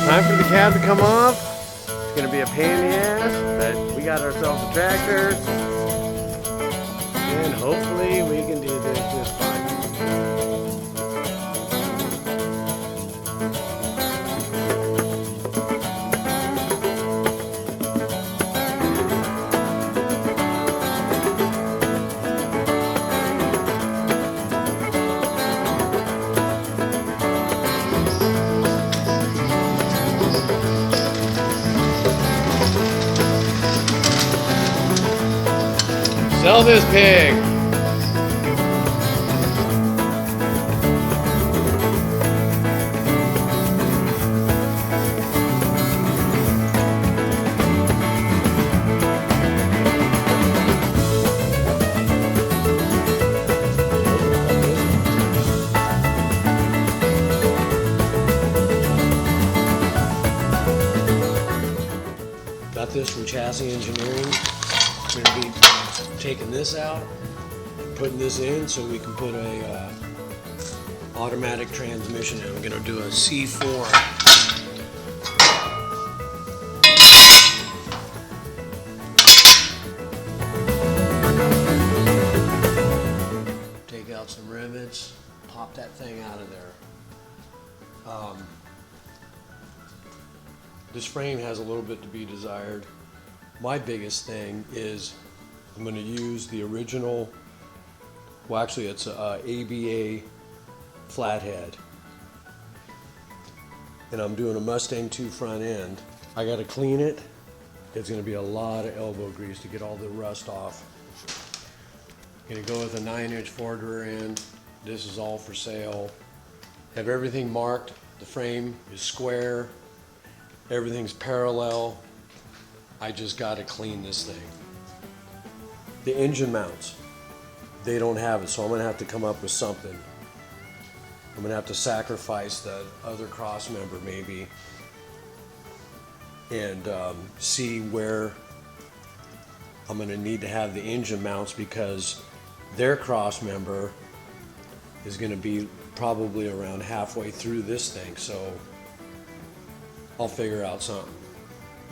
Time for the cab to come off. It's gonna be a pain in the ass, but we got ourselves a tractor, and hopefully we can do this just fine. Sell this pig. Got this from Chassis Engineering. I'm going to be taking this out, putting this in so we can put a automatic transmission in. I'm going to do a C4. Take out some rivets, pop that thing out of there. This frame has a little bit to be desired. My biggest thing is I'm going to use the original, well actually it's a ABA flathead. And I'm doing a Mustang 2 front end. I got to clean it. It's going to be a lot of elbow grease to get all the rust off. I'm going to go with a 9-inch Ford rear end. This is all for sale. Have everything marked. The frame is square. Everything's parallel. I just got to clean this thing. The engine mounts, they don't have it, so I'm going to have to come up with something. I'm going to have to sacrifice the other cross member maybe and see where I'm going to need to have the engine mounts, because their cross member is going to be probably around halfway through this thing, so I'll figure out something.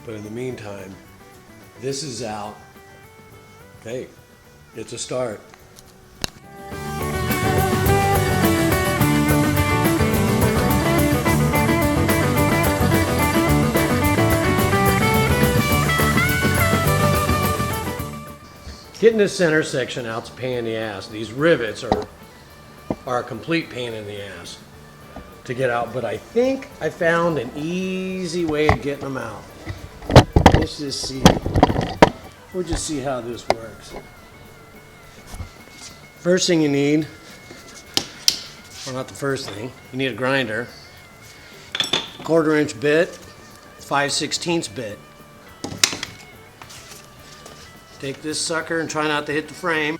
But in the meantime, this is out. Hey, it's a start. Getting this center section out's a pain in the ass. These rivets are a complete pain in the ass to get out, but I think I found an easy way of getting them out. Let's just see. We'll just see how this works. First thing you need, well, not the first thing, you need a grinder, 1/4-inch bit, 5/16 bit. Take this sucker and try not to hit the frame.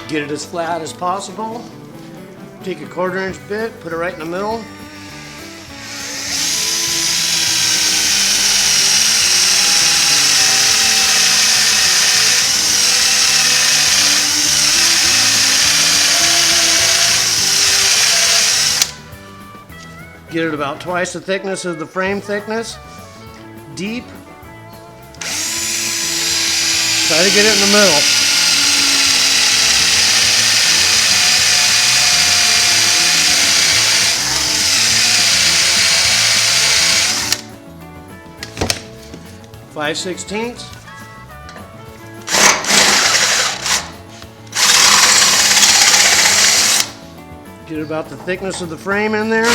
Get it as flat as possible. Take a 1/4 inch bit, put it right in the middle. Get it about twice the thickness of the frame thickness. Deep. Try to get it in the middle. (5/16). Get about the thickness of the frame in there.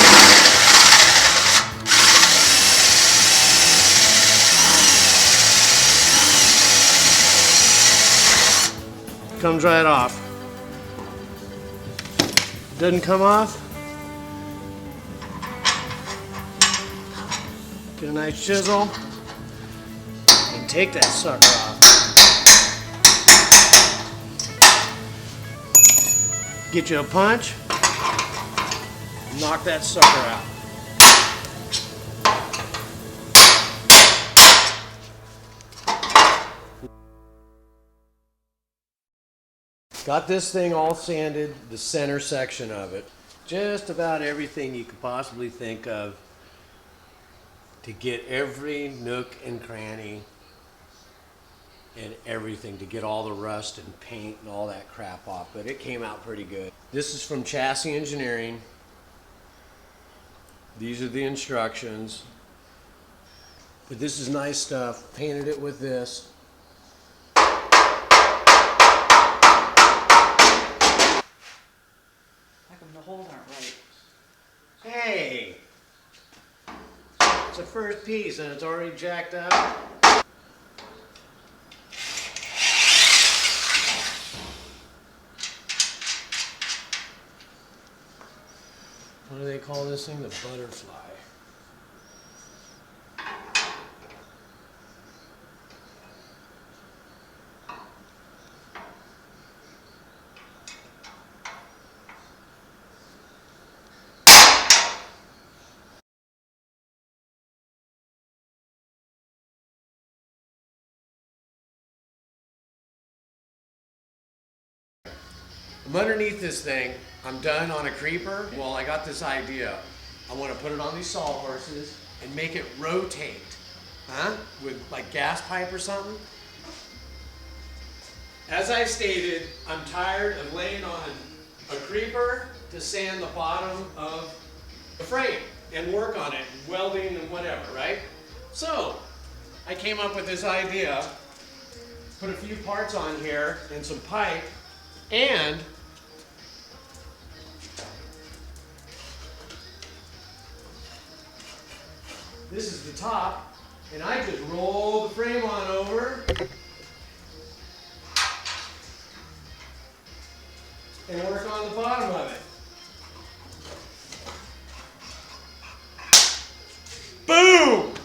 Comes right off. Doesn't come off. Get a nice chisel and take that sucker off. Get you a punch. Knock that sucker out. Got this thing all sanded, the center section of it. Just about everything you could possibly think of to get every nook and cranny and everything, to get all the rust and paint and all that crap off, but it came out pretty good. This is from Chassis Engineering. These are the instructions. But this is nice stuff. Painted it with this. The holes aren't right. Hey! It's the first piece and it's already jacked up. What do they call this thing? The butterfly. I'm underneath this thing. I'm done on a creeper. Well, I got this idea. I want to put it on these sawhorses and make it rotate. Huh? With like gas pipe or something. As I stated, I'm tired of laying on a creeper to sand the bottom of the frame and work on it, welding and whatever, right? So, I came up with this idea. Put a few parts on here and some pipe, and this is the top, and I just roll the frame on over and work on the bottom of it. Boom!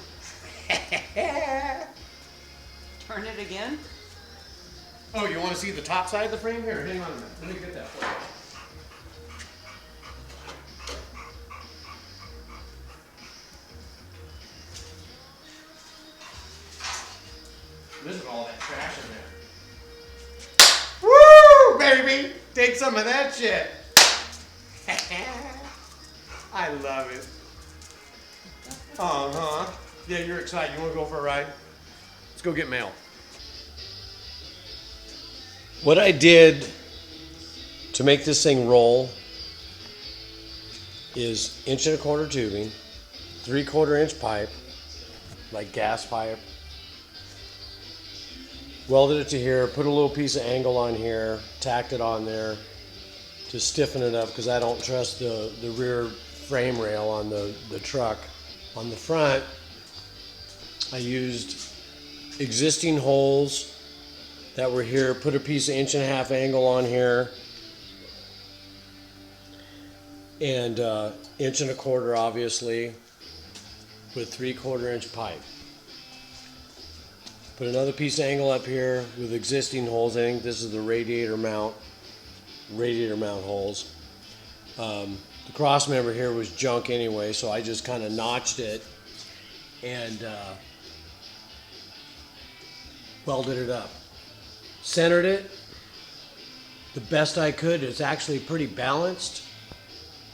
Turn it again? Oh, you want to see the top side of the frame? Here, hang on a minute. Let me get that for you. Look at all that trash in there. Woo, baby! Take some of that shit. I love it. Uh-huh. Yeah, you're excited. You want to go for a ride? Let's go get mail. What I did to make this thing roll is 1.25 inch tubing, 3/4 inch pipe, like gas pipe. Welded it to here, put a little piece of angle on here, tacked it on there to stiffen it up because I don't trust the rear frame rail on the truck. On the front, I used existing holes that were here, put a piece of 1.5 inch angle on here, and 1.25 inch obviously, with 3/4 inch pipe. Put another piece of angle up here with existing holes. I think this is the radiator mount. radiator mount holes. The cross member here was junk anyway, so I just kind of notched it and welded it up. Centered it the best I could. It's actually pretty balanced,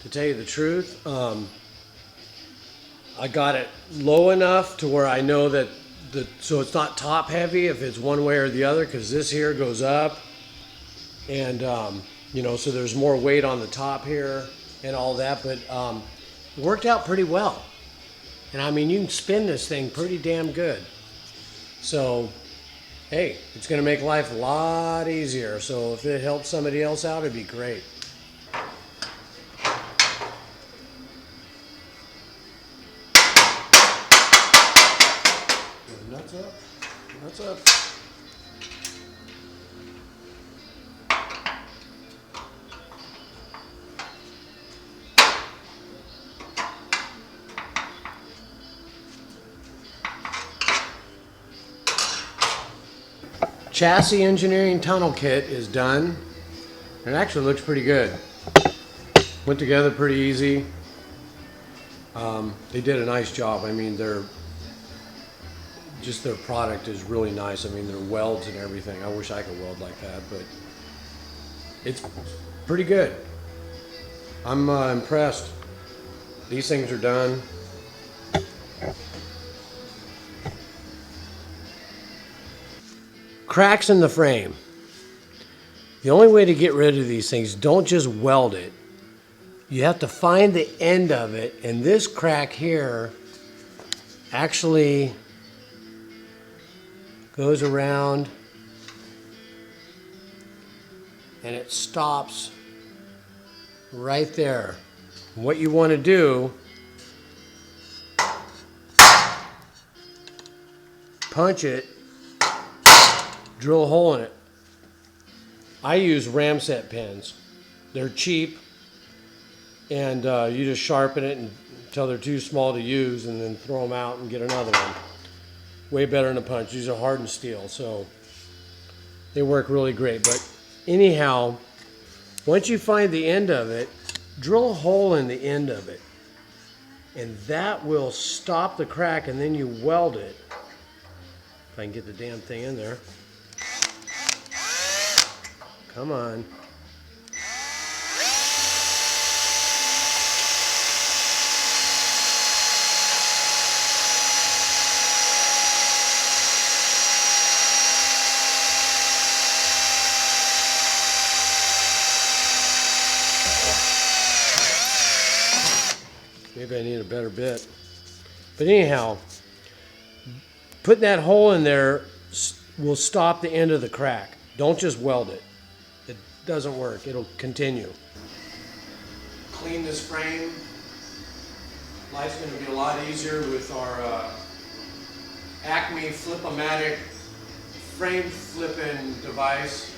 to tell you the truth. I got it low enough to where I know that so it's not top heavy if it's one way or the other, because this here goes up, and you know, so there's more weight on the top here and all that, but it worked out pretty well. And I mean, you can spin this thing pretty damn good. So hey, it's going to make life a lot easier. So if it helps somebody else out, it'd be great. Nuts up. Nuts up. Chassis engineering tunnel kit is done. It actually looks pretty good. Went together pretty easy. They did a nice job. I mean, their product is really nice. I mean, their welds and everything. I wish I could weld like that, but it's pretty good. I'm impressed. These things are done. Cracks in the frame. The only way to get rid of these things, don't just weld it. You have to find the end of it, and this crack here actually goes around and it stops right there. What you want to do, punch it, drill a hole in it. I use Ramset pins. They're cheap, and you just sharpen it until they're too small to use, and then throw them out and get another one. Way better than a punch. These are hardened steel, so they work really great. But anyhow, once you find the end of it, drill a hole in the end of it, and that will stop the crack, and then you weld it. If I can get the damn thing in there. Come on. Maybe I need a better bit. But anyhow, putting that hole in there will stop the end of the crack. Don't just weld it. It doesn't work. It'll continue. Clean this frame. Life's going to be a lot easier with our Acme Flip-O-Matic frame flipping device.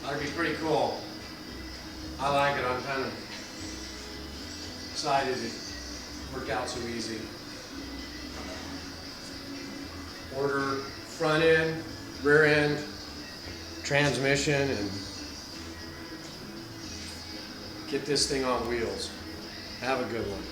That'd be pretty cool. I like it. I'm kind of excited it worked out so easy. Order front end, rear end, transmission, and get this thing on wheels. Have a good one.